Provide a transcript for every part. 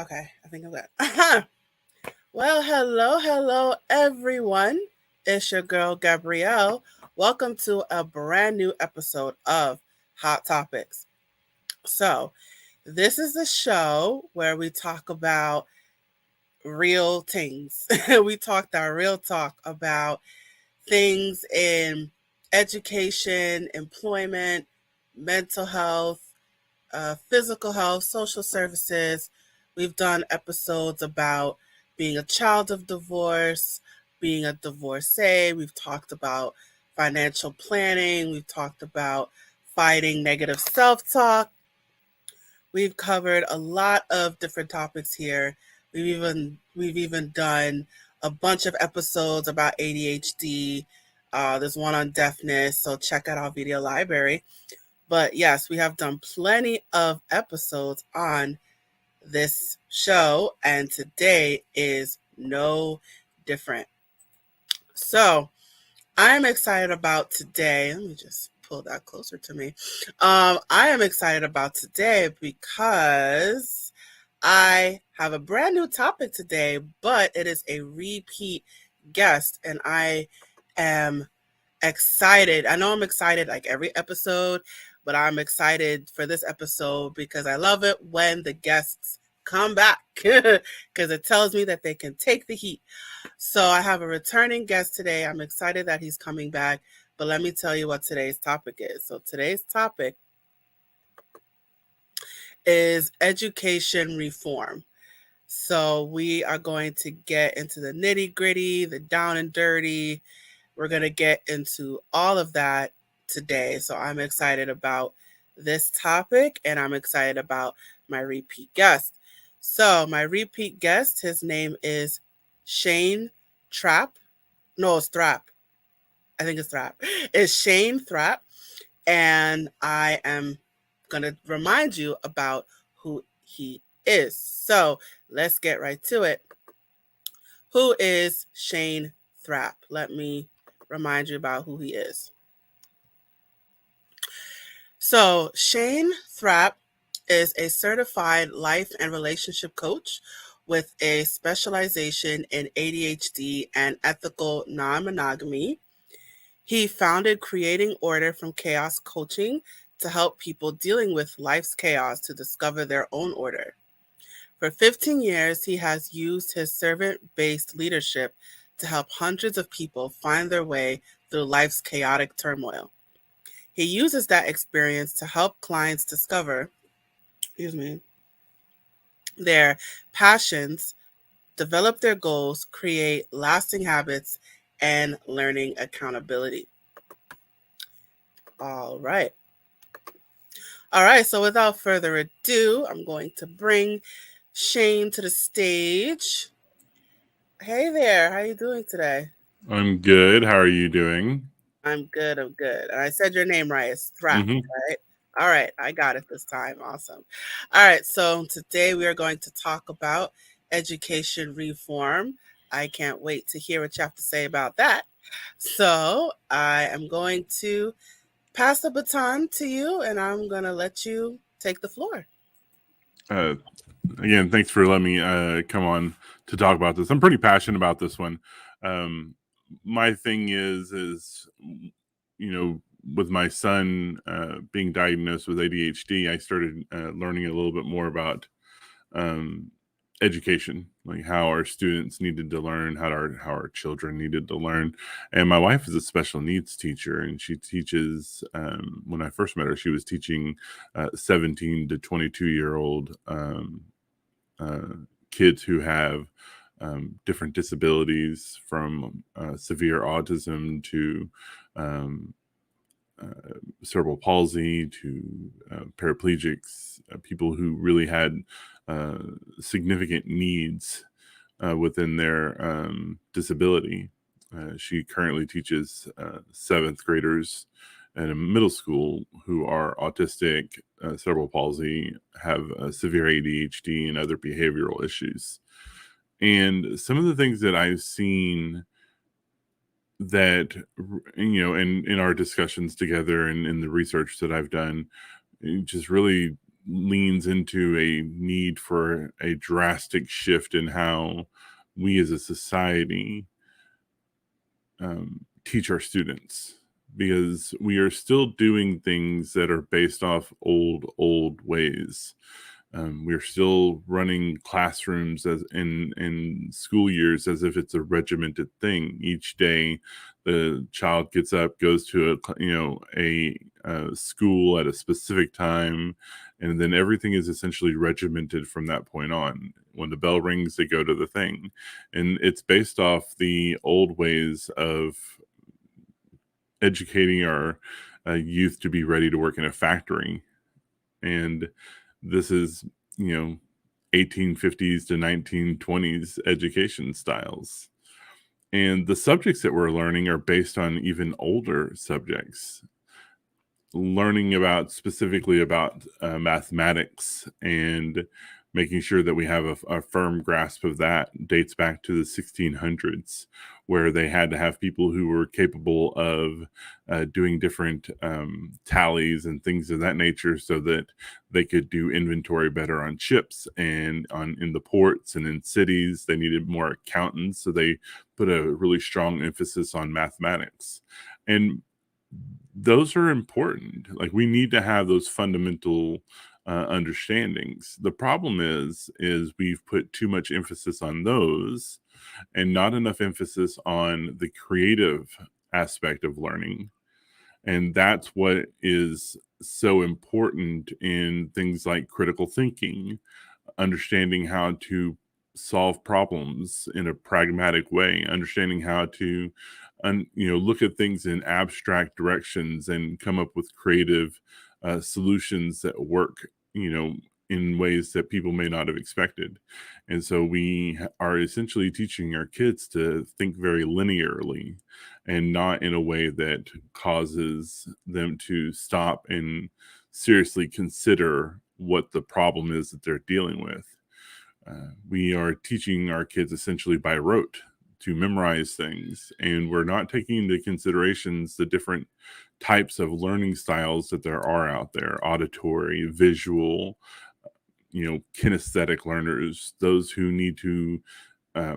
Okay, I think I'm good. Well, hello, everyone. It's your girl, Gabrielle. Welcome to a brand new episode of Hot Topics. So, this is the show where we talk about real things. We talk that real talk about things in education, employment, mental health, physical health, social services. We've done episodes about being a child of divorce, being a divorcee. We've talked about financial planning. We've talked about fighting negative self talk. We've covered a lot of different topics here. We've even done a bunch of episodes about ADHD. There's one on deafness, so check out our video library. But yes, we have done plenty of episodes on this show, and today is no different. So I am excited about today. Let me just pull that closer to me. I am excited about today because I have a brand new topic today, but it is a repeat guest, and I am excited. I know I'm excited like every episode, but I'm excited for this episode because I love it when the guests come back because it tells me that they can take the heat. So I have a returning guest today. I'm excited that he's coming back, but let me tell you what today's topic is. So today's topic is education reform. So we are going to get into the nitty gritty, the down and dirty. We're going to get into all of that today. So I'm excited about this topic and I'm excited about my repeat guest. So, my repeat guest, his name is Shane Thrapp. No, it's Thrapp. I think it's Thrapp. It's Shane Thrapp. And I am going to remind you about who he is. So, let's get right to it. Who is Shane Thrapp? Let me remind you about who he is. So, Shane Thrapp is a certified life and relationship coach with a specialization in ADHD and ethical non monogamy. He founded Creating Order from Chaos Coaching to help people dealing with life's chaos to discover their own order. For 15 years, he has used his servant based leadership to help hundreds of people find their way through life's chaotic turmoil. He uses that experience to help clients discover, their passions, develop their goals, create lasting habits, and learning accountability. All right. All right. So without further ado, I'm going to bring Shane to the stage. Hey there. How are you doing today? I'm good. How are you doing? I'm good. I'm good. And I said your name right. It's Thrapp, hmm right? All right. I got it this time. Awesome. All right. So today we are going to talk about education reform. I can't wait to hear what you have to say about that. So I am going to pass the baton to you and I'm going to let you take the floor. Uh, Again, thanks for letting me come on to talk about this. I'm pretty passionate about this one. Um, my thing is with my son being diagnosed with ADHD, I started learning a little bit more about um, education, like how our students needed to learn, how our children needed to learn. And my wife is a special needs teacher, and she teaches. When I first met her, she was teaching 17 to 22-year-old kids who have different disabilities, from severe autism to um, cerebral palsy to paraplegics, people who really had uh, significant needs within their disability. She currently teaches seventh graders at a middle school who are autistic, cerebral palsy, have severe ADHD, and other behavioral issues. And some of the things that I've seen that, in our discussions together and in the research that I've done, it just really leans into a need for a drastic shift in how we as a society teach our students, because we are still doing things that are based off old ways. We're still running classrooms as in school years as if it's a regimented thing. Each day, the child gets up, goes to a school at a specific time, and then everything is essentially regimented from that point on. When the bell rings, they go to the thing, and it's based off the old ways of educating our youth to be ready to work in a factory. And this is, 1850s to 1920s education styles. And the subjects that we're learning are based on even older subjects. Learning about specifically about mathematics and making sure that we have a firm grasp of that dates back to the 1600s, where they had to have people who were capable of doing different tallies and things of that nature, so that they could do inventory better on ships and in the ports and in cities. They needed more accountants, so they put a really strong emphasis on mathematics. And those are important. Like, we need to have those fundamental understandings. The problem is we've put too much emphasis on those and not enough emphasis on the creative aspect of learning. And that's what is so important in things like critical thinking, understanding how to solve problems in a pragmatic way, understanding how to look at things in abstract directions and come up with creative solutions that work, in ways that people may not have expected. And so we are essentially teaching our kids to think very linearly and not in a way that causes them to stop and seriously consider what the problem is that they're dealing with. We are teaching our kids essentially by rote to memorize things, and we're not taking into considerations the different types of learning styles that there are out there: auditory, visual, kinesthetic learners, those who need to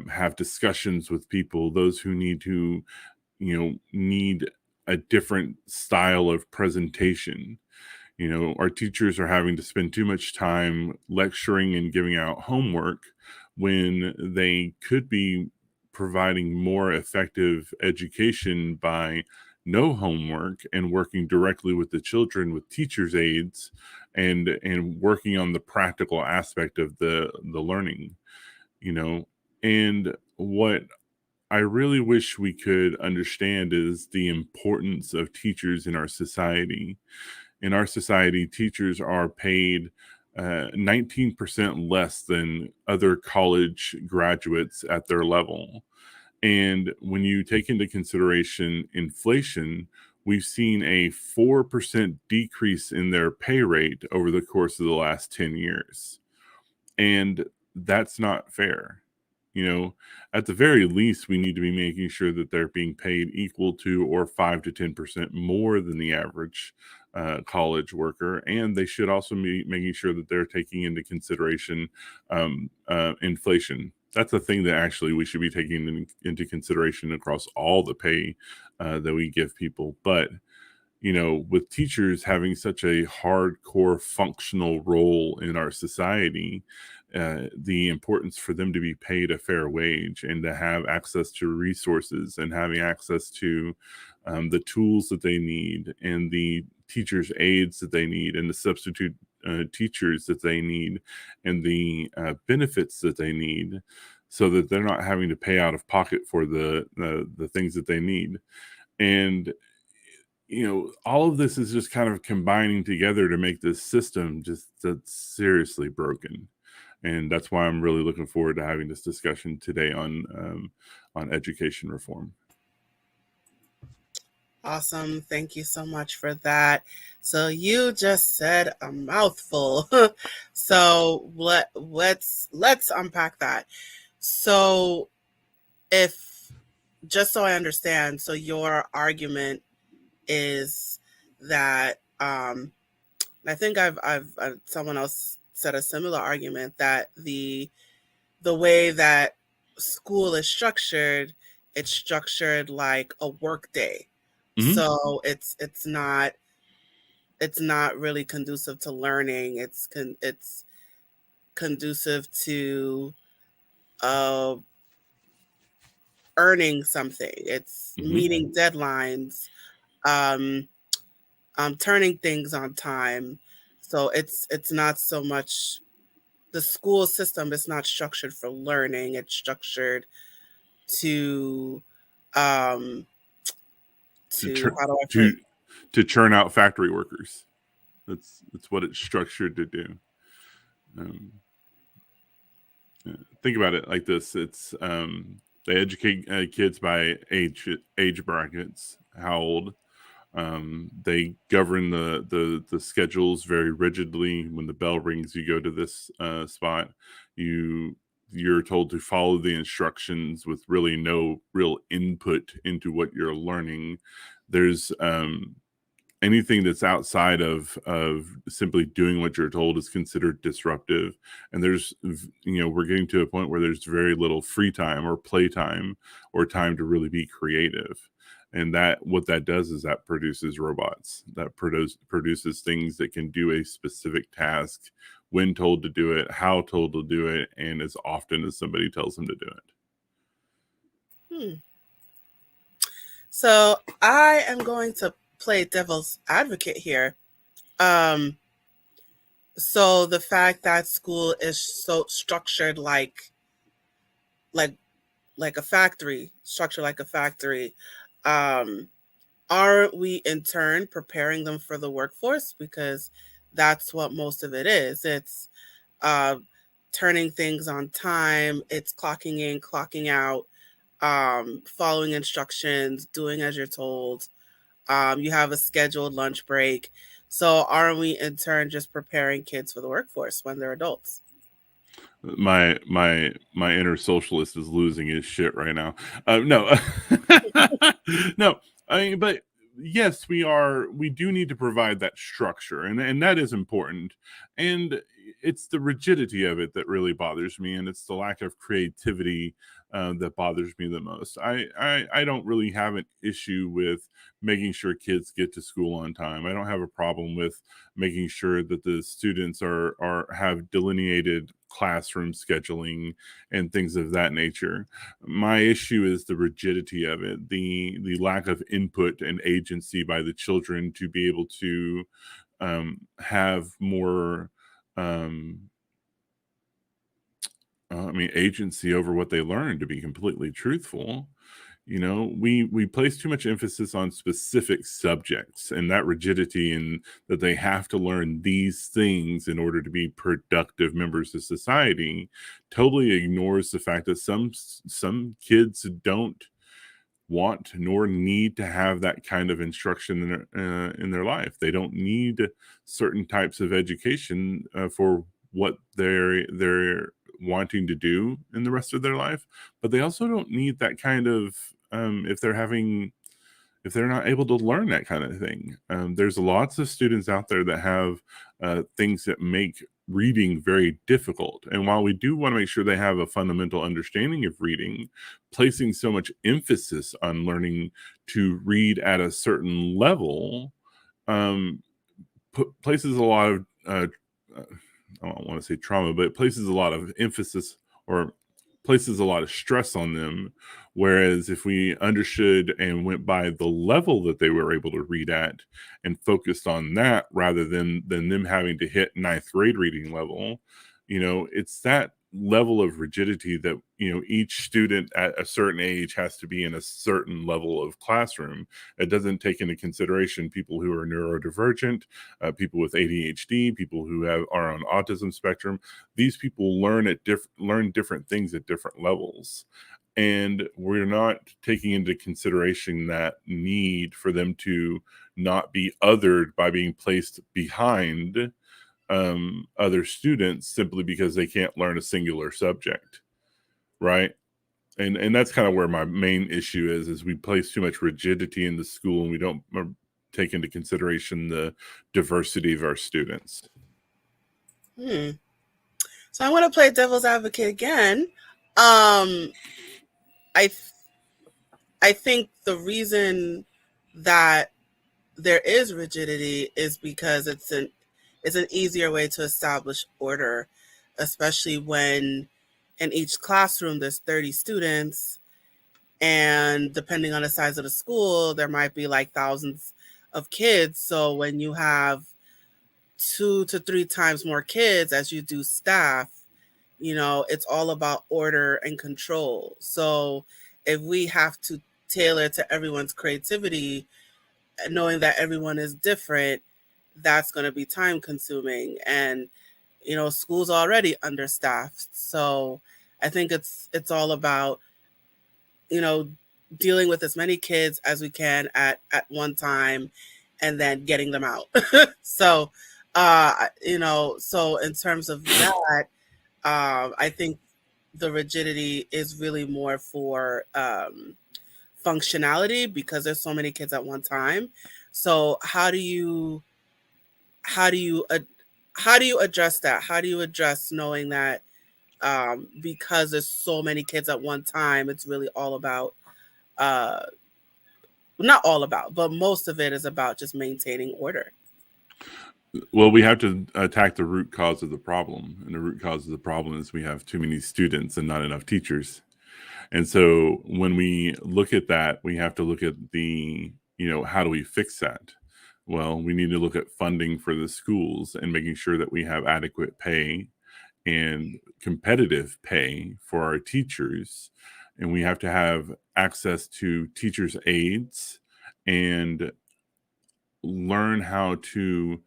have discussions with people, those who need a different style of presentation. Our teachers are having to spend too much time lecturing and giving out homework when they could be providing more effective education by no homework and working directly with the children with teachers' aides and working on the practical aspect of the learning. And what I really wish we could understand is the importance of teachers in our society. In our society, teachers are paid 19% less than other college graduates at their level. And when you take into consideration inflation, we've seen a 4% decrease in their pay rate over the course of the last 10 years. And that's not fair. At the very least, we need to be making sure that they're being paid equal to or 5 to 10% more than the average college worker. And they should also be making sure that they're taking into consideration inflation. That's a thing that actually we should be taking into consideration across all the pay that we give people. But with teachers having such a hardcore functional role in our society, the importance for them to be paid a fair wage and to have access to resources and having access to the tools that they need and the teachers' aides that they need and the substitute teachers that they need and the benefits that they need, so that they're not having to pay out of pocket for the things that they need. And all of this is just kind of combining together to make this system that's seriously broken. And that's why I'm really looking forward to having this discussion today on education reform. Awesome. Thank you so much for that. So you just said a mouthful. So let's unpack that. So if just so I understand, so your argument is that I think I've someone else said a similar argument that the way that school is structured, it's structured like a work day. Mm-hmm. So it's not really conducive to learning. It's conducive to uh, earning something. It's Mm-hmm. meeting deadlines, um, turning things on time. So it's not so much the school system is not structured for learning. It's structured to um To to how do I phrase to to churn out factory workers. That's what it's structured to do. Um, think about it like this: it's they educate kids by age brackets, how old. They govern the schedules very rigidly. When the bell rings, you go to this spot. You you're told to follow the instructions with really no real input into what you're learning. There's anything that's outside of simply doing what you're told is considered disruptive, and there's we're getting to a point where there's very little free time or playtime or time to really be creative. And that what that does is that produces robots that produces things that can do a specific task when told to do it, how told to do it, and as often as somebody tells them to do it. hmm. So I am going to play devil's advocate here. Um, so the fact that school is so structured like like a factory, structured like a factory, um, aren't we in turn preparing them for the workforce? Because that's what most of it is. It's uh, turning things on time. It's clocking in, clocking out, following instructions, doing as you're told. You have a scheduled lunch break. So aren't we in turn just preparing kids for the workforce when they're adults? My inner socialist is losing his shit right now. No, no. I mean, but yes, we do need to provide that structure, and that is important. And it's the rigidity of it that really bothers me, and it's the lack of creativity that bothers me the most. I don't really have an issue with making sure kids get to school on time. I don't have a problem with making sure that the students are have delineated classroom scheduling and things of that nature. My issue is the rigidity of it, the lack of input and agency by the children to be able to have more um, agency over what they learn. To be completely truthful, we place too much emphasis on specific subjects and that rigidity, and that they have to learn these things in order to be productive members of society. Totally ignores the fact that some kids don't want nor need to have that kind of instruction in their life. They don't need certain types of education for what they're wanting to do in the rest of their life, but they also don't need that kind of if they're not able to learn that kind of thing. There's lots of students out there that have things that make reading very difficult. And while we do want to make sure they have a fundamental understanding of reading, placing so much emphasis on learning to read at a certain level um, places a lot of uh, I don't want to say trauma, but it places a lot of emphasis or places a lot of stress on them. Whereas if we understood and went by the level that they were able to read at and focused on that rather than them having to hit ninth grade reading level, it's that level of rigidity that each student at a certain age has to be in a certain level of classroom. It doesn't take into consideration people who are neurodivergent, people with ADHD, people who are on autism spectrum. These people learn different things at different levels, and we're not taking into consideration that need for them to not be othered by being placed behind other students simply because they can't learn a singular subject, right? And that's kind of where my main issue is we place too much rigidity in the school, and we don't take into consideration the diversity of our students. So I'm going to play devil's advocate again. I I think the reason that there is rigidity is because it's an easier way to establish order, especially when in each classroom there's 30 students, and depending on the size of the school, there might be like thousands of kids. So when you have 2 to 3 times more kids as you do staff, it's all about order and control. So if we have to tailor to everyone's creativity, knowing that everyone is different, that's going to be time consuming. And, school's already understaffed. So I think it's all about, dealing with as many kids as we can at one time and then getting them out. So, so in terms of that, I think the rigidity is really more for functionality because there's so many kids at one time. So how do you address that? How do you address knowing that because there's so many kids at one time, it's really all about not all about, but most of it is about just maintaining order. Well, we have to attack the root cause of the problem. And the root cause of the problem is we have too many students and not enough teachers. And so when we look at that, we have to look at how do we fix that? Well, we need to look at funding for the schools and making sure that we have adequate pay and competitive pay for our teachers. And we have to have access to teachers' aides and learn how to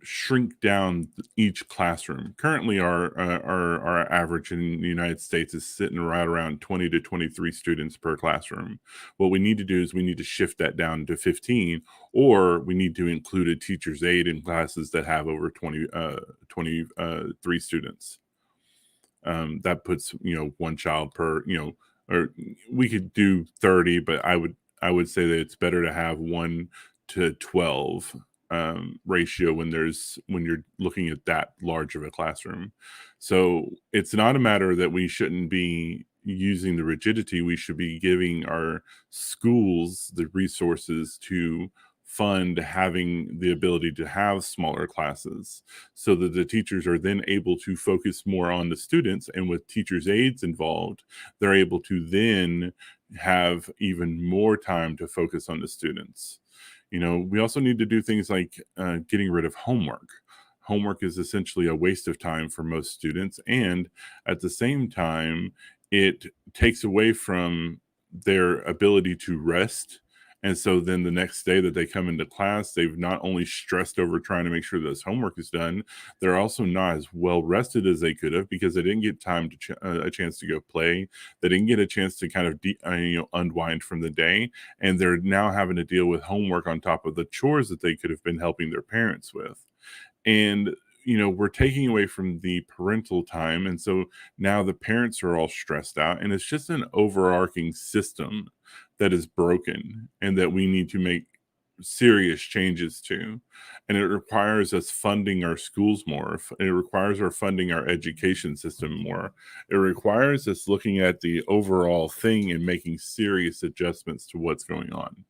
shrink down each classroom. Currently, our average in the United States is sitting right around 20 to 23 students per classroom. What we need to do is we need to shift that down to 15, or we need to include a teacher's aide in classes that have over 23 students. That puts one child per or we could do 30, but I would say that it's better to have 1 to 12 ratio when you're looking at that large of a classroom. So it's not a matter that we shouldn't be using the rigidity. We should be giving our schools the resources to fund having the ability to have smaller classes so that the teachers are then able to focus more on the students, and with teachers' aides involved, they're able to then have even more time to focus on the students. We also need to do things like getting rid of homework. Homework is essentially a waste of time for most students, and at the same time, it takes away from their ability to rest. And so then the next day that they come into class, they've not only stressed over trying to make sure this homework is done, they're also not as well rested as they could have because they didn't get time to a chance to go play. They didn't get a chance to kind of unwind from the day, and they're now having to deal with homework on top of the chores that they could have been helping their parents with. And we're taking away from the parental time, and so now the parents are all stressed out, and it's just an overarching system that is broken and that we need to make serious changes to. And it requires us funding our schools more. It requires our funding our education system more. It requires us looking at the overall thing and making serious adjustments to what's going on.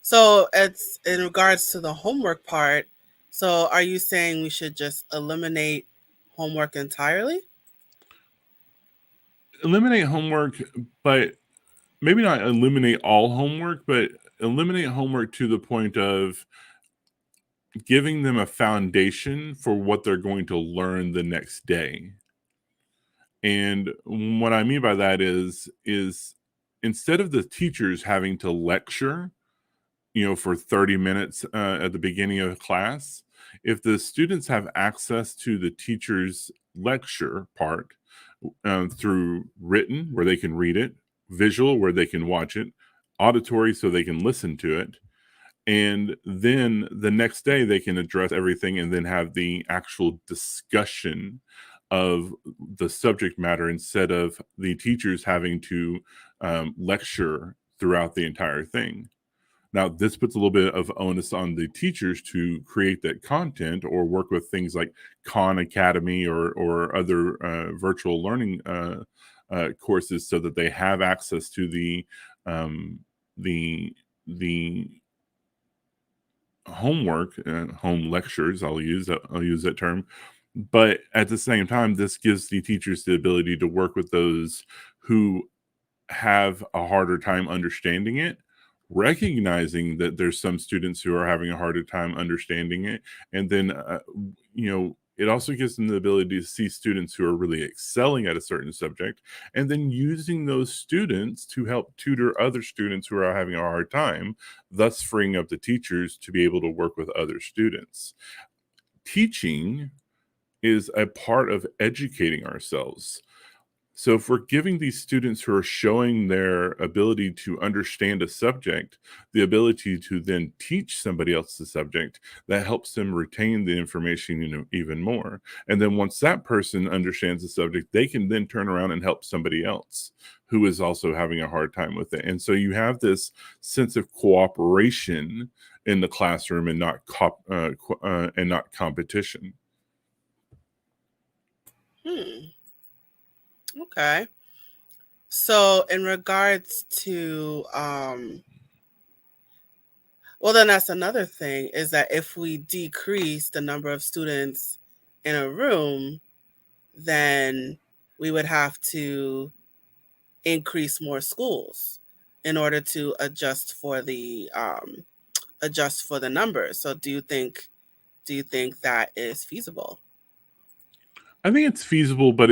So it's in regards to the homework part. So are you saying we should just eliminate homework entirely? Eliminate homework, but maybe not eliminate all homework, but eliminate homework to the point of giving them a foundation for what they're going to learn the next day. And what I mean by that is instead of the teachers having to lecture, for 30 minutes at the beginning of class, if the students have access to the teacher's lecture part through written, where they can read it, visual, where they can watch it, auditory, so they can listen to it, and then the next day they can address everything and then have the actual discussion of the subject matter instead of the teachers having to lecture throughout the entire thing. Now, this puts a little bit of onus on the teachers to create that content or work with things like Khan Academy or other virtual learning courses so that they have access to um, the the homework, home lectures. I'll use that term, but at the same time, this gives the teachers the ability to work with those who have a harder time understanding it, recognizing that there's some students who are having a harder time understanding it, and then it also gives them the ability to see students who are really excelling at a certain subject, and then using those students to help tutor other students who are having a hard time, thus freeing up the teachers to be able to work with other students. Teaching is a part of educating ourselves. So if we're giving these students who are showing their ability to understand a subject, the ability to then teach somebody else the subject, that helps them retain the information even more. And then once that person understands the subject, they can then turn around and help somebody else who is also having a hard time with it. And so you have this sense of cooperation in the classroom and not competition. Okay. So in regards to well, then that's another thing, is that if we decrease the number of students in a room, then we would have to increase more schools in order to adjust for the numbers. So do you think that is feasible? I think it's feasible, but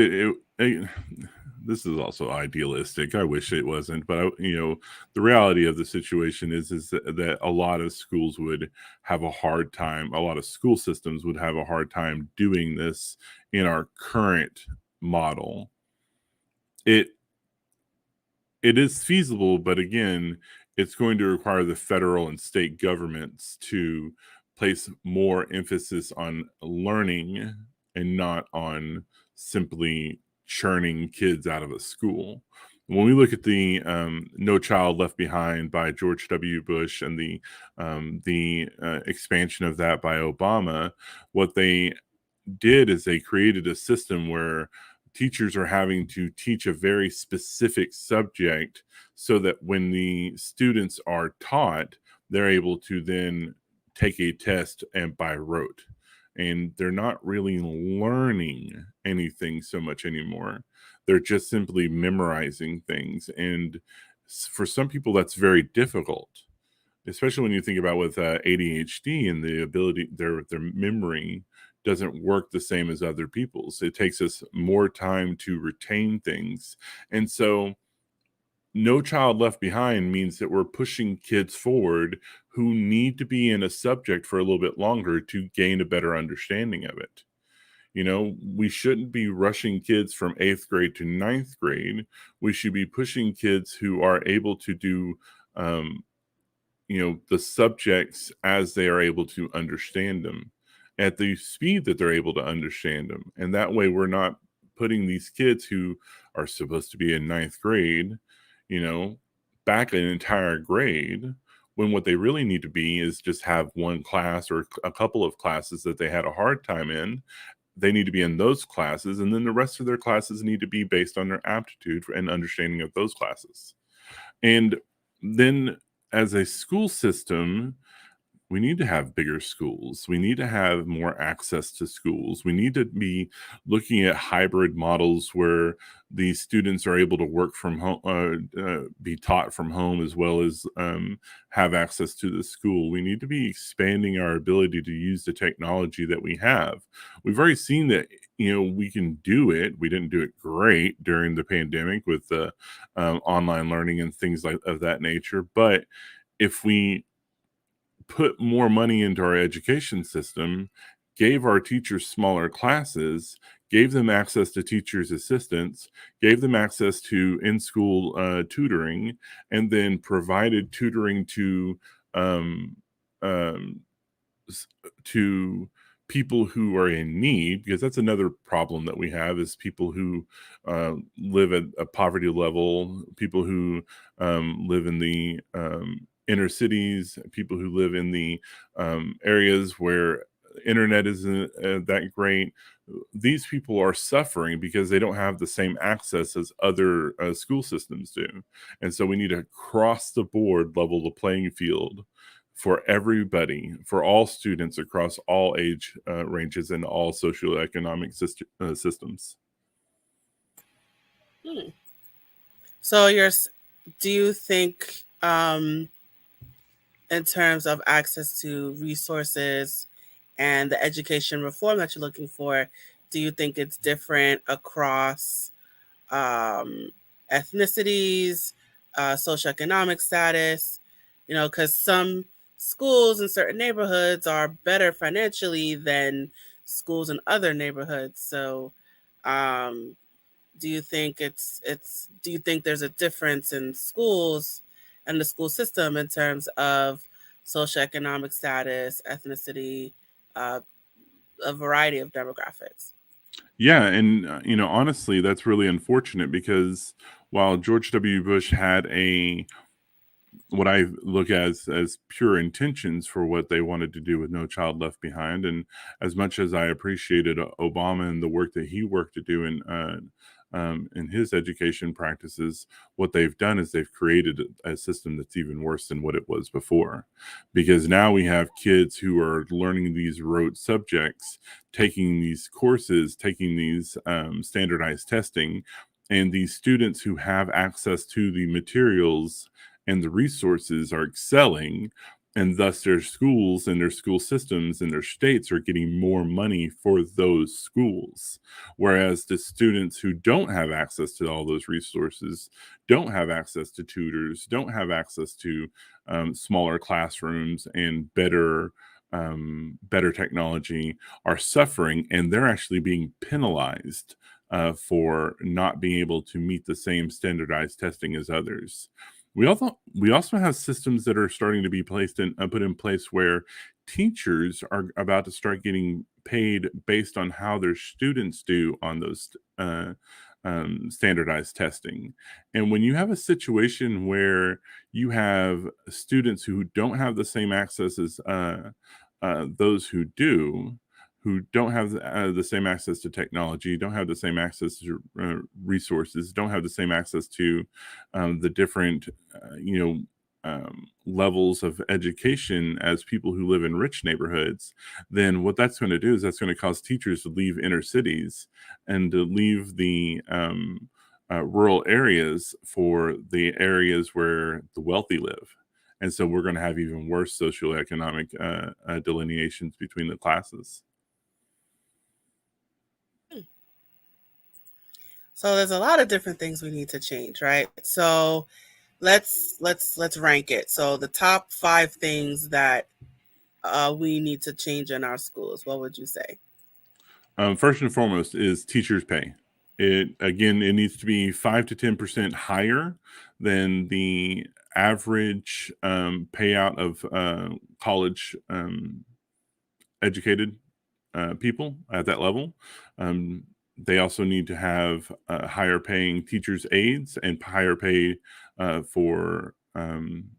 this is also idealistic. I wish it wasn't, but the reality of the situation is that a lot of schools would have a hard time. A lot of school systems would have a hard time doing this in our current model. It is feasible, but again, it's going to require the federal and state governments to place more emphasis on learning and not on simply churning kids out of a school. When we look at the No Child Left Behind by George W. Bush and the expansion of that by Obama, what they did is they created a system where teachers are having to teach a very specific subject so that when the students are taught, they're able to then take a test and by rote. And they're not really learning anything so much anymore. They're just simply memorizing things. And for some people, that's very difficult, especially when you think about with ADHD and the ability, their memory doesn't work the same as other people's. It takes us more time to retain things. And so No Child Left Behind means that we're pushing kids forward who need to be in a subject for a little bit longer to gain a better understanding of it. We shouldn't be rushing kids from 8th grade to 9th grade. We should be pushing kids who are able to do the subjects as they are able to understand them at the speed that they're able to understand them. And that way we're not putting these kids who are supposed to be in 9th grade, back an entire grade, when what they really need to be is just have one class or a couple of classes that they had a hard time in. They need to be in those classes, and then the rest of their classes need to be based on their aptitude and understanding of those classes. And then as a school system, we need to have bigger schools. We need to have more access to schools. We need to be looking at hybrid models where the students are able to work from home, be taught from home, as well as have access to the school. We need to be expanding our ability to use the technology that we have. We've already seen that we can do it. We didn't do it great during the pandemic with the online learning and things like of that nature, but if we put more money into our education system, gave our teachers smaller classes, gave them access to teachers' assistants, gave them access to in-school tutoring, and then provided tutoring to um, to people who are in need, because that's another problem that we have, is people who live at a poverty level, people who live in the inner cities, people who live in the areas where internet isn't that great. These people are suffering because they don't have the same access as other school systems do. And so we need to cross the board level the playing field for everybody, for all students across all age ranges and all socioeconomic systems. Hmm. So do you think, in terms of access to resources and the education reform that you're looking for, do you think it's different across um, ethnicities, socioeconomic status? You know, because some schools in certain neighborhoods are better financially than schools in other neighborhoods. So, um, do you think do you think there's a difference in schools and the school system in terms of socioeconomic status, ethnicity, uh, a variety of demographics? Yeah, and honestly, that's really unfortunate because while George W. Bush had a what I look as pure intentions for what they wanted to do with No Child Left Behind, and as much as I appreciated Obama and the work that he worked to do in his education practices, what they've done is they've created a system that's even worse than what it was before, because now we have kids who are learning these rote subjects, taking these courses, taking these standardized testing, and these students who have access to the materials and the resources are excelling, and thus their schools and their school systems and their states are getting more money for those schools, whereas the students who don't have access to all those resources, don't have access to tutors, don't have access to smaller classrooms and better technology, are suffering, and they're actually being penalized for not being able to meet the same standardized testing as others. We also have systems that are starting to be put in place where teachers are about to start getting paid based on how their students do on those standardized testing. And when you have a situation where you have students who don't have the same access as those who don't have the same access to technology, don't have the same access to resources, don't have the same access to the different, levels of education as people who live in rich neighborhoods, then what that's going to do is that's going to cause teachers to leave inner cities and to leave the rural areas for the areas where the wealthy live. And so we're going to have even worse socioeconomic delineations between the classes. So there's a lot of different things we need to change, right? So let's rank it. So the top 5 things that we need to change in our schools. What would you say? First and foremost is teachers' pay. It needs to be 5 to 10% higher than the average payout of college educated people at that level. Um, they also need to have higher paying teachers' aides and higher pay for um,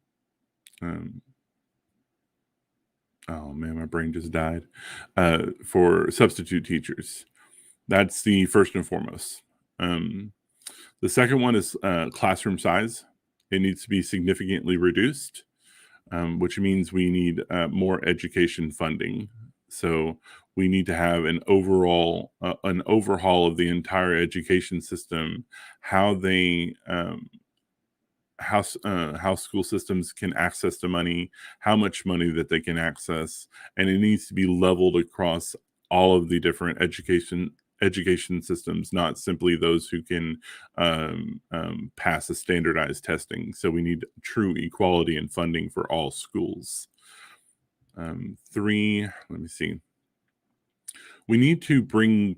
oh man, my brain just died, for substitute teachers. That's the first and foremost. Um, the second one is classroom size. It needs to be significantly reduced, which means we need more education funding. So we need to have an overhaul of the entire education system, how they how school systems can access the money, how much money that they can access, and it needs to be leveled across all of the different education systems, not simply those who can pass a standardized testing. So we need true equality in funding for all schools. Three, let me see. We need to bring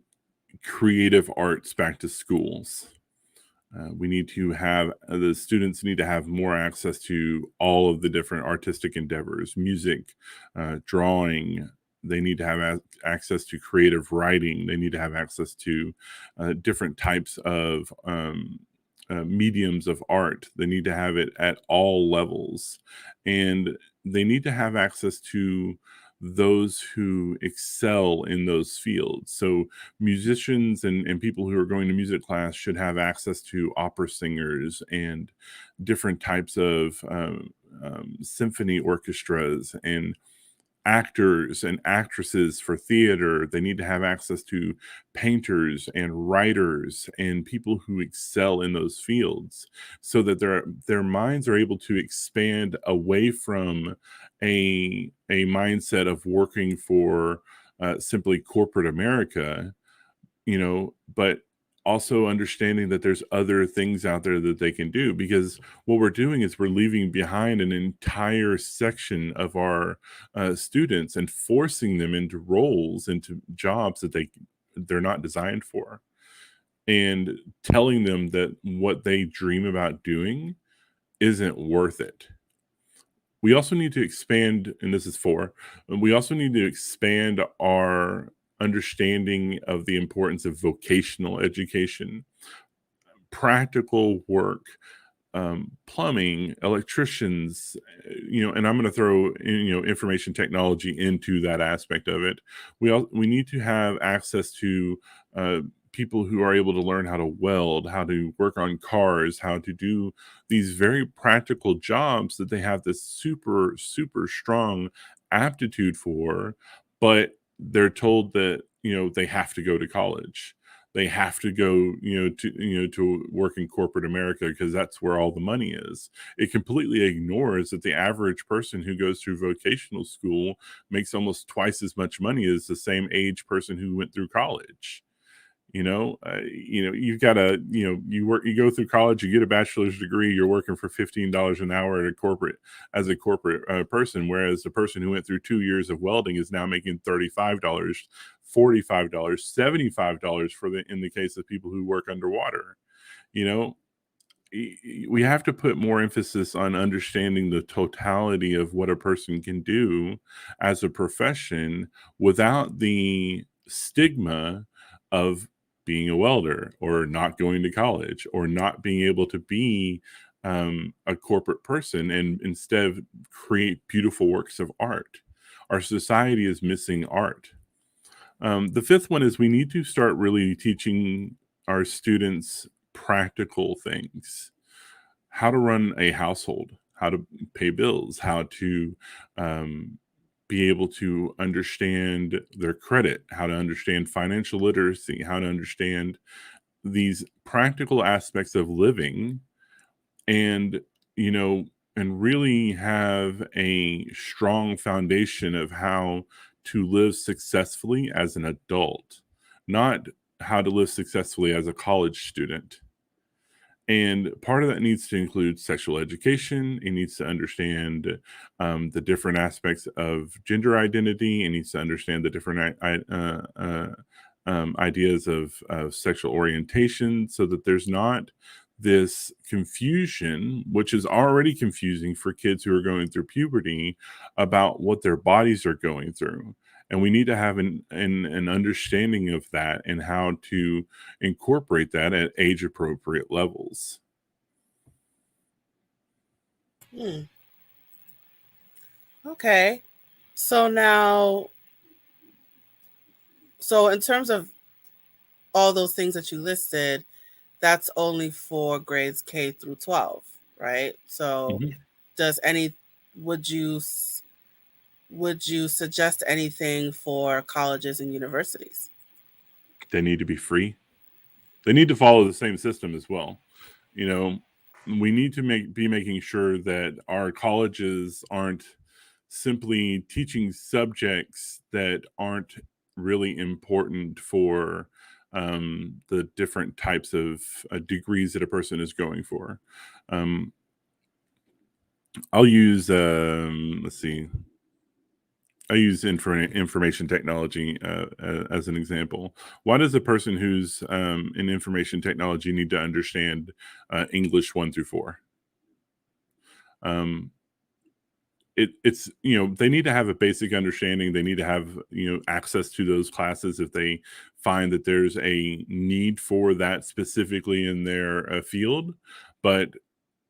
creative arts back to schools. We need to have the students need to have more access to all of the different artistic endeavors, music, drawing, they need to have access to creative writing. They need to have access to different types of mediums of art. They need to have it at all levels, and they need to have access to those who excel in those fields. So musicians and people who are going to music class should have access to opera singers and different types of symphony orchestras, and actors and actresses for theater. They need to have access to painters and writers and people who excel in those fields, so that their minds are able to expand away from a mindset of working for simply corporate America, but also understanding that there's other things out there that they can do. Because what we're doing is we're leaving behind an entire section of our students and forcing them into roles, into jobs that they're not designed for, and telling them that what they dream about doing isn't worth it. We also need to expand, and this is we also need to expand our understanding of the importance of vocational education, practical work, plumbing, electricians, and I'm going to throw information technology into that aspect of it. We need to have access to people who are able to learn how to weld, how to work on cars, how to do these very practical jobs that they have this super, super strong aptitude for, but they're told that, they have to go to college. They have to go, to work in corporate America because that's where all the money is. It completely ignores that the average person who goes through vocational school makes almost twice as much money as the same age person who went through college. You've got to, you go through college, you get a bachelor's degree, you're working for $15 an hour as a corporate person, whereas the person who went through 2 years of welding is now making $35, $45, $75 in the case of people who work underwater. We have to put more emphasis on understanding the totality of what a person can do as a profession without the stigma of being a welder or not going to college or not being able to be a corporate person and instead create beautiful works of art. Our society is missing art. The fifth one is we need to start really teaching our students practical things: how to run a household, how to pay bills, how to be able to understand their credit, how to understand financial literacy, how to understand these practical aspects of living, and and really have a strong foundation of how to live successfully as an adult, not how to live successfully as a college student. And part of that needs to include sexual education. It needs to understand the different aspects of gender identity. It needs to understand the different ideas of sexual orientation, so that there's not this confusion, which is already confusing for kids who are going through puberty, about what their bodies are going through. And we need to have an understanding of that and how to incorporate that at age appropriate levels. Okay. So now, in terms of all those things that you listed, that's only for grades K through 12, right? So would you suggest anything for colleges and universities? They need to be free. They need to follow the same system as well. We need to be making sure that our colleges aren't simply teaching subjects that aren't really important for the different types of degrees that a person is going for. I'll use let's see. I use information technology as an example. Why does a person who's in information technology need to understand English 1 through 4? it's they need to have a basic understanding. They need to have access to those classes if they find that there's a need for that specifically in their field. But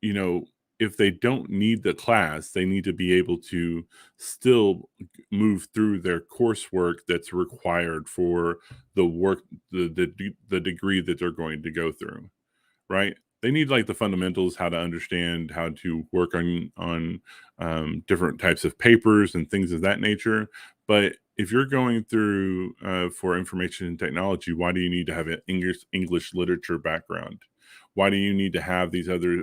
you know if they don't need the class, they need to be able to still move through their coursework that's required for the work, the degree that they're going to go through, right? They need like the fundamentals, how to understand how to work on different types of papers and things of that nature. But if you're going through for information and technology, why do you need to have an English literature background? Why do you need to have these other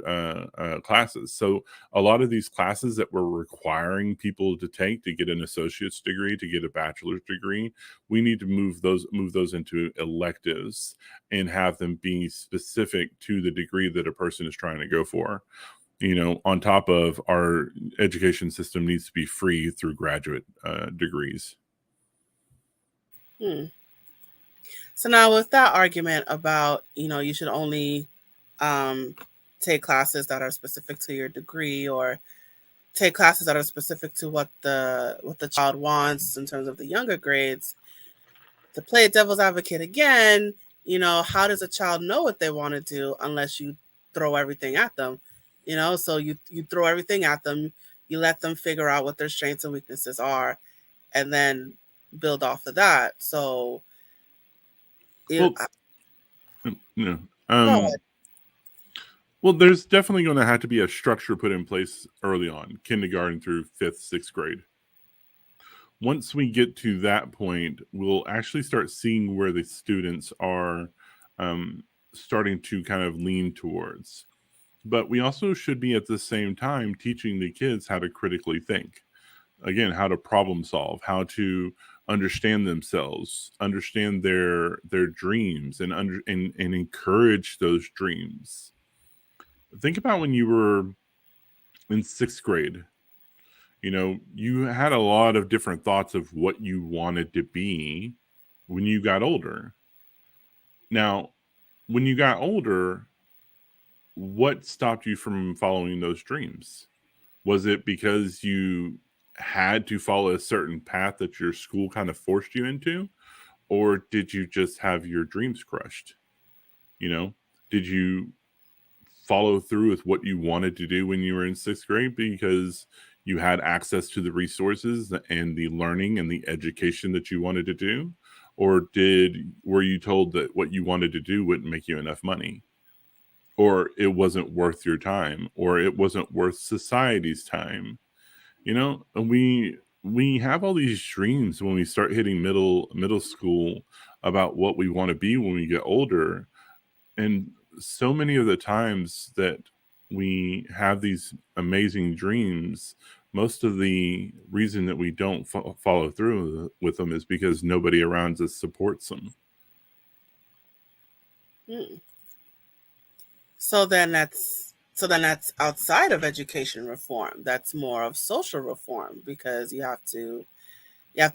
classes? So a lot of these classes that we're requiring people to take to get an associate's degree, to get a bachelor's degree, we need to move those into electives and have them be specific to the degree that a person is trying to go for. On top of our education system needs to be free through graduate degrees. So now with that argument about, you should only take classes that are specific to your degree, or take classes that are specific to what the child wants in terms of the younger grades, to play devil's advocate again, how does a child know what they want to do unless you throw everything at them? So you throw everything at them, you let them figure out what their strengths and weaknesses are, and then build off of that. So Well, go um, well, there's definitely going to have to be a structure put in place early on, kindergarten through 5th, 6th grade. Once we get to that point, we'll actually start seeing where the students are starting to kind of lean towards. But we also should be at the same time teaching the kids how to critically think. Again, how to problem solve, how to understand themselves, understand their dreams, and encourage those dreams. Think about when you were in 6th grade. You had a lot of different thoughts of what you wanted to be when you got older. Now, when you got older, what stopped you from following those dreams? Was it because you had to follow a certain path that your school kind of forced you into? Or did you just have your dreams crushed? Did you follow through with what you wanted to do when you were in 6th grade because you had access to the resources and the learning and the education that you wanted to do? Or were you told that what you wanted to do wouldn't make you enough money? Or it wasn't worth your time, or it wasn't worth society's time? And we have all these dreams when we start hitting middle school about what we want to be when we get older. And so many of the times that we have these amazing dreams, most of the reason that we don't follow through with them is because nobody around us supports them. So then that's outside of education reform. That's more of social reform, because you have to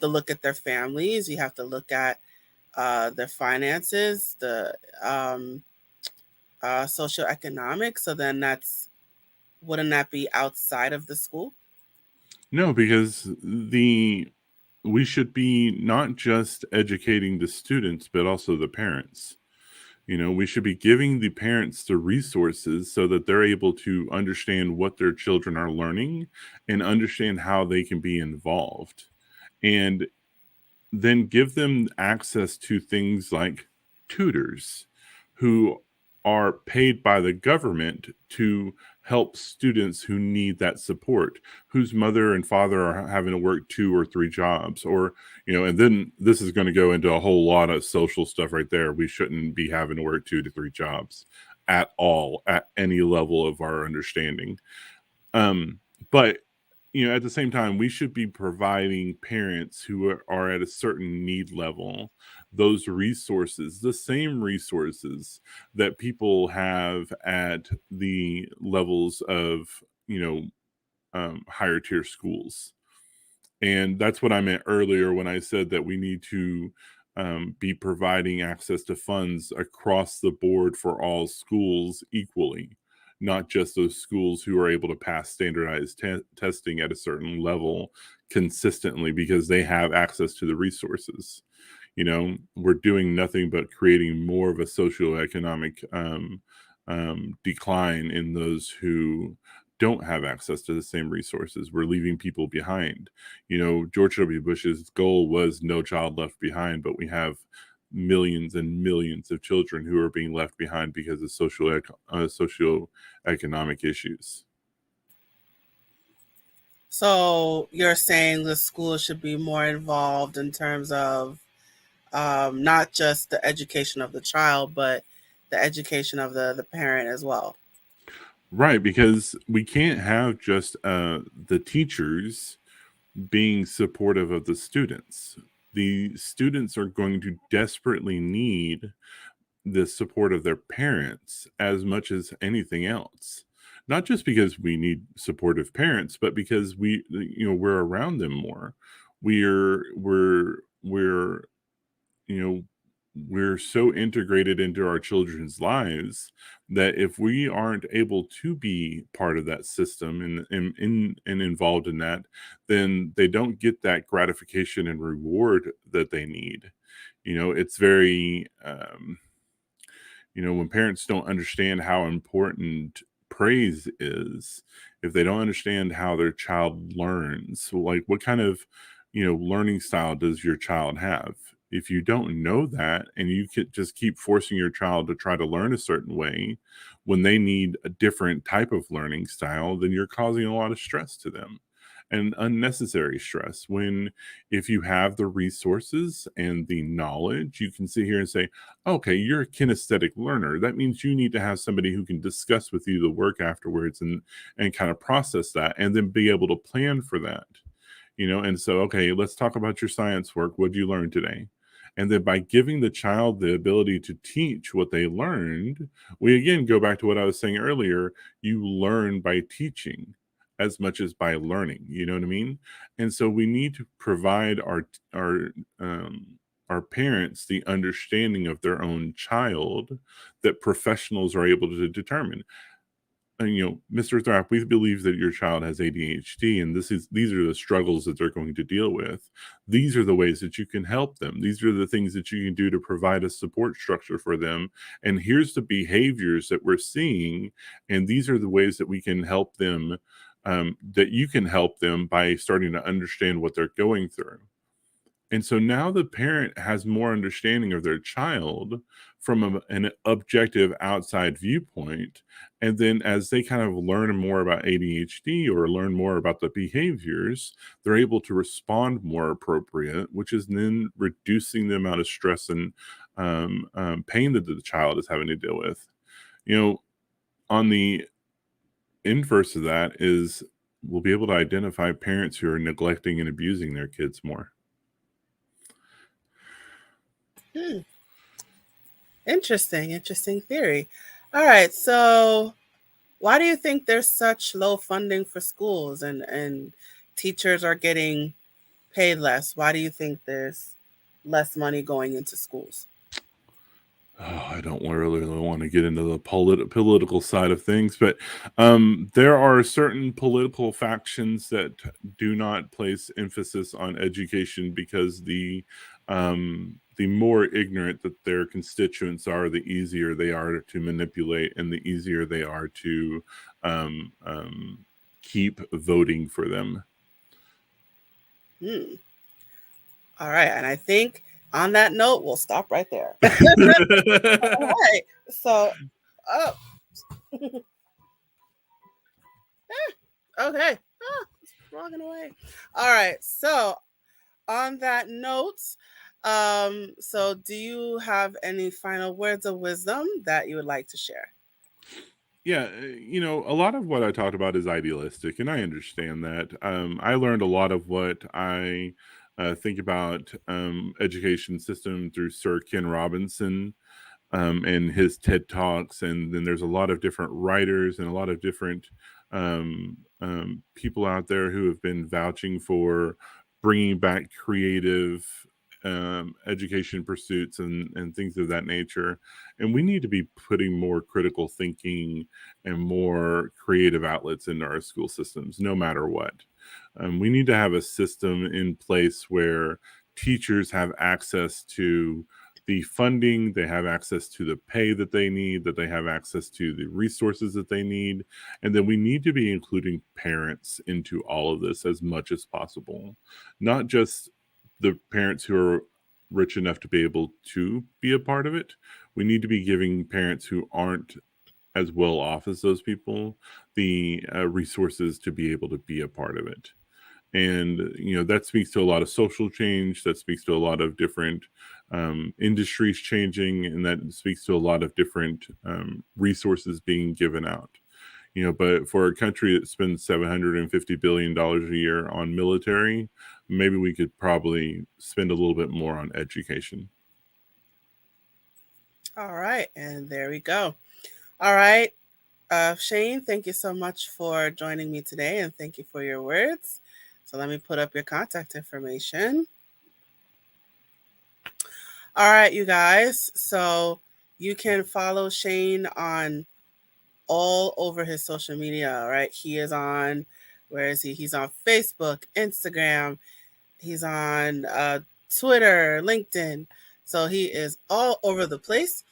look at their families, you have to look at their finances, the socioeconomic. So then wouldn't that be outside of the school? No, because we should be not just educating the students, but also the parents. We should be giving the parents the resources so that they're able to understand what their children are learning and understand how they can be involved. And then give them access to things like tutors who are paid by the government to help students who need that support, whose mother and father are having to work 2 or 3 jobs, or and then this is going to go into a whole lot of social stuff right there. We shouldn't be having to work 2 to 3 jobs at all, at any level of our understanding. But at the same time, we should be providing parents who are at a certain need level those resources, the same resources that people have at the levels of higher tier schools. And that's what I meant earlier when I said that we need to be providing access to funds across the board for all schools equally. not just those schools who are able to pass standardized testing at a certain level consistently because they have access to the resources. We're doing nothing but creating more of a socioeconomic decline in those who don't have access to the same resources. We're leaving people behind. George W. Bush's goal was no child left behind, but we have millions and millions of children who are being left behind because of socioeconomic issues. So you're saying the school should be more involved in terms of not just the education of the child, but the education of the parent as well. Right, because we can't have just the teachers being supportive of the students. The students are going to desperately need the support of their parents as much as anything else. Not just because we need supportive parents, but because we're around them more. We're we're so integrated into our children's lives that if we aren't able to be part of that system and involved in that, then they don't get that gratification and reward that they need. It's very when parents don't understand how important praise is, if they don't understand how their child learns, so like what kind of learning style does your child have? If you don't know that and you could just keep forcing your child to try to learn a certain way when they need a different type of learning style, then you're causing a lot of stress to them, and unnecessary stress. When if you have the resources and the knowledge, you can sit here and say, okay, you're a kinesthetic learner. That means you need to have somebody who can discuss with you the work afterwards and kind of process that and then be able to plan for that. And so, okay, let's talk about your science work. What did you learn today? And then by giving the child the ability to teach what they learned, we again go back to what I was saying earlier. You learn by teaching as much as by learning. You know what I mean? And so we need to provide our parents the understanding of their own child that professionals are able to determine. And, Mr. Thrapp, we believe that your child has ADHD, and these are the struggles that they're going to deal with. These are the ways that you can help them. These are the things that you can do to provide a support structure for them. And here's the behaviors that we're seeing, and these are the ways that we can help them, that you can help them by starting to understand what they're going through. And so now the parent has more understanding of their child from an objective outside viewpoint. And then as they kind of learn more about ADHD or learn more about the behaviors, they're able to respond more appropriate, which is then reducing the amount of stress and pain that the child is having to deal with. On the inverse of that is we'll be able to identify parents who are neglecting and abusing their kids more. Interesting theory. All right, so why do you think there's such low funding for schools and teachers are getting paid less? Why do you think there's less money going into schools? I don't really want to get into the political side of things, but there are certain political factions that do not place emphasis on education because the more ignorant that their constituents are, the easier they are to manipulate and the easier they are to keep voting for them. All right, and I think on that note, we'll stop right there. All right, so, oh, okay, it's walking away. All right, so on that note, so do you have any final words of wisdom that you would like to share? Yeah, a lot of what I talked about is idealistic, and I understand that. I learned a lot of what I think about education system through Sir Ken Robinson and his TED Talks, and then there's a lot of different writers and a lot of different people out there who have been vouching for bringing back creative education pursuits and things of that nature. And we need to be putting more critical thinking and more creative outlets into our school systems, no matter what. We need to have a system in place where teachers have access to the funding, they have access to the pay that they need, that they have access to the resources that they need. And then we need to be including parents into all of this as much as possible. Not just the parents who are rich enough to be able to be a part of it. We need to be giving parents who aren't as well off as those people the resources to be able to be a part of it. And that speaks to a lot of social change, that speaks to a lot of different industries changing, and that speaks to a lot of different resources being given out. But for a country that spends $750 billion a year on military, maybe we could probably spend a little bit more on education. All right, and there we go. All right, Shane, thank you so much for joining me today, and thank you for your words. So let me put up your contact information. All right, you guys. So you can follow Shane on all over his social media. All right, he is on. Where is he? He's on Facebook, Instagram. He's on Twitter, LinkedIn. So he is all over the place.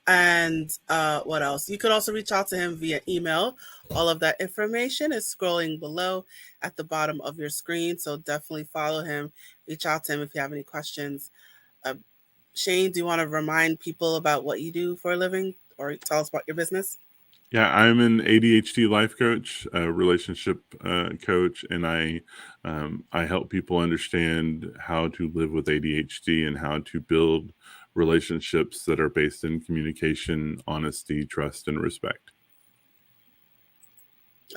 And what else? You could also reach out to him via email. All of that information is scrolling below at the bottom of your screen. So definitely follow him. Reach out to him if you have any questions. Shane, do you want to remind people about what you do for a living or tell us about your business? Yeah, I'm an ADHD life coach, a relationship coach, and I help people understand how to live with ADHD and how to build relationships that are based in communication, honesty, trust, and respect.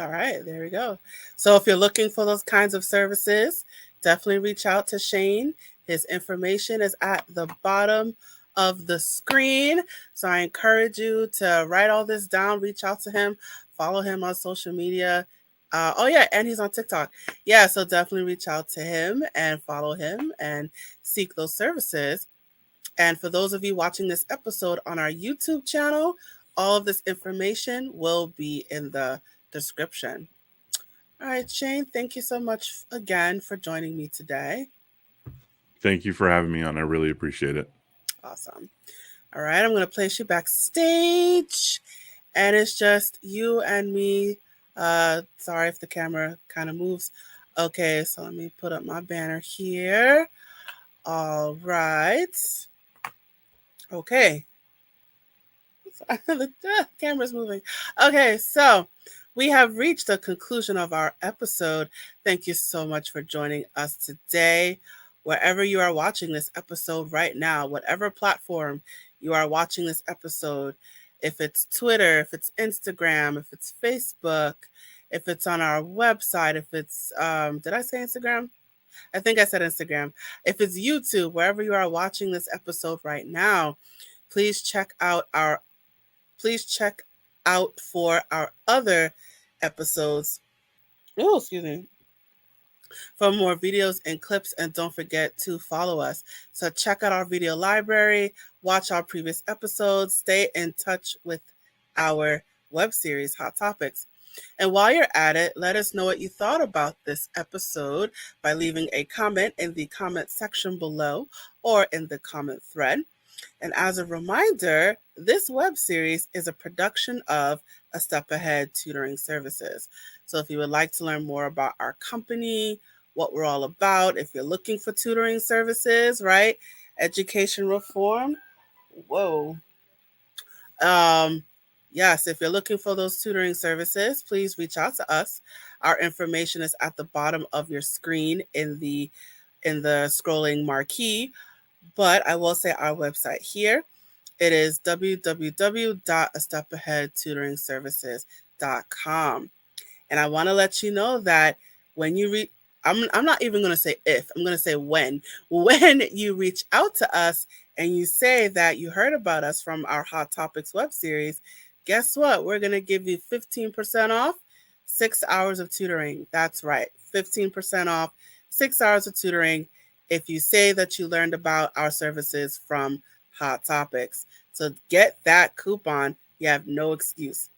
All right, there we go. So if you're looking for those kinds of services, definitely reach out to Shane. His information is at the bottom of the screen. So I encourage you to write all this down, reach out to him, follow him on social media. Oh, yeah, and he's on TikTok. Yeah, so definitely reach out to him and follow him and seek those services. And for those of you watching this episode on our YouTube channel, all of this information will be in the description. All right, Shane, thank you so much again for joining me today. Thank you for having me on. I really appreciate it. Awesome. All right, I'm going to place you backstage, and it's just you and me. Sorry if the camera kind of moves. Okay, so let me put up my banner here. All right. Okay. The camera's moving. Okay, so we have reached the conclusion of our episode. Thank you so much for joining us today. Wherever you are watching this episode right now, whatever platform you are watching this episode, if it's Twitter, if it's Instagram, if it's Facebook, if it's on our website, if it's, did I say Instagram? I think I said Instagram. If it's YouTube, wherever you are watching this episode right now, please check out for our other episodes. Oh, excuse me. For more videos and clips, and don't forget to follow us. So check out our video library, watch our previous episodes, stay in touch with our web series, Hot Topics. And while you're at it, let us know what you thought about this episode by leaving a comment in the comment section below or in the comment thread. And as a reminder, this web series is a production of A Step Ahead Tutoring Services. So if you would like to learn more about our company, what we're all about, if you're looking for tutoring services, right? Education reform. Whoa. Yes, if you're looking for those tutoring services, please reach out to us. Our information is at the bottom of your screen in the scrolling marquee. But I will say our website here. It is www.astepaheadtutoringservices.com. And I want to let you know that when you reach, I'm not even going to say if, I'm going to say when. When you reach out to us and you say that you heard about us from our Hot Topics web series, guess what? We're going to give you 15% off 6 hours of tutoring. That's right, 15% off 6 hours of tutoring if you say that you learned about our services from Hot Topics. So get that coupon. You have no excuse.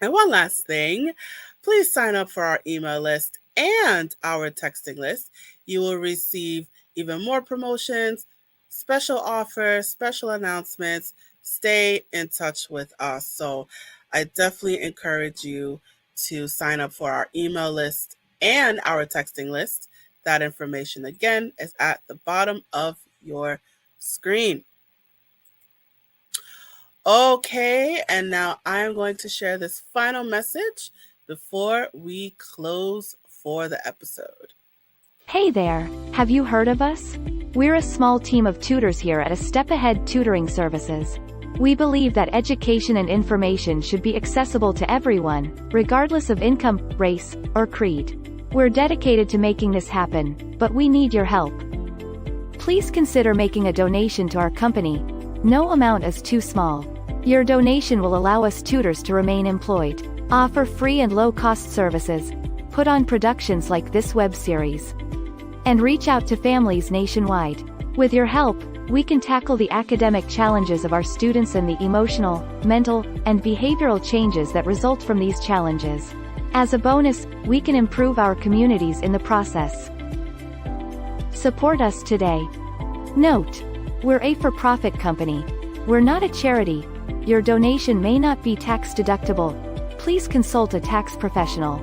And one last thing, please sign up for our email list and our texting list. You will receive even more promotions, special offers, special announcements. Stay in touch with us. So I definitely encourage you to sign up for our email list and our texting list. That information, again, is at the bottom of your screen. Okay, and now I'm going to share this final message before we close for the episode. Hey there, have you heard of us? We're a small team of tutors here at A Step Ahead Tutoring Services. We believe that education and information should be accessible to everyone, regardless of income, race, or creed. We're dedicated to making this happen, but we need your help. Please consider making a donation to our company. No amount is too small. Your donation will allow us tutors to remain employed, offer free and low-cost services, put on productions like this web series, and reach out to families nationwide. With your help, we can tackle the academic challenges of our students and the emotional, mental, and behavioral changes that result from these challenges. As a bonus, we can improve our communities in the process. Support us today. Note: we're a for-profit company. We're not a charity. Your donation may not be tax deductible. Please consult a tax professional.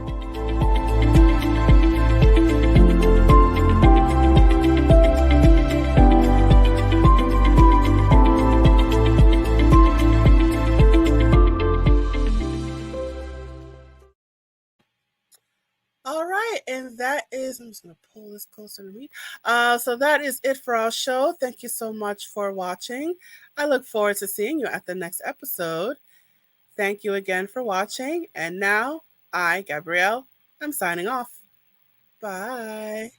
All right, and that is, I'm just going to pull this closer to me. So that is it for our show. Thank you so much for watching. I look forward to seeing you at the next episode. Thank you again for watching. And now, I, Gabrielle, I'm signing off. Bye.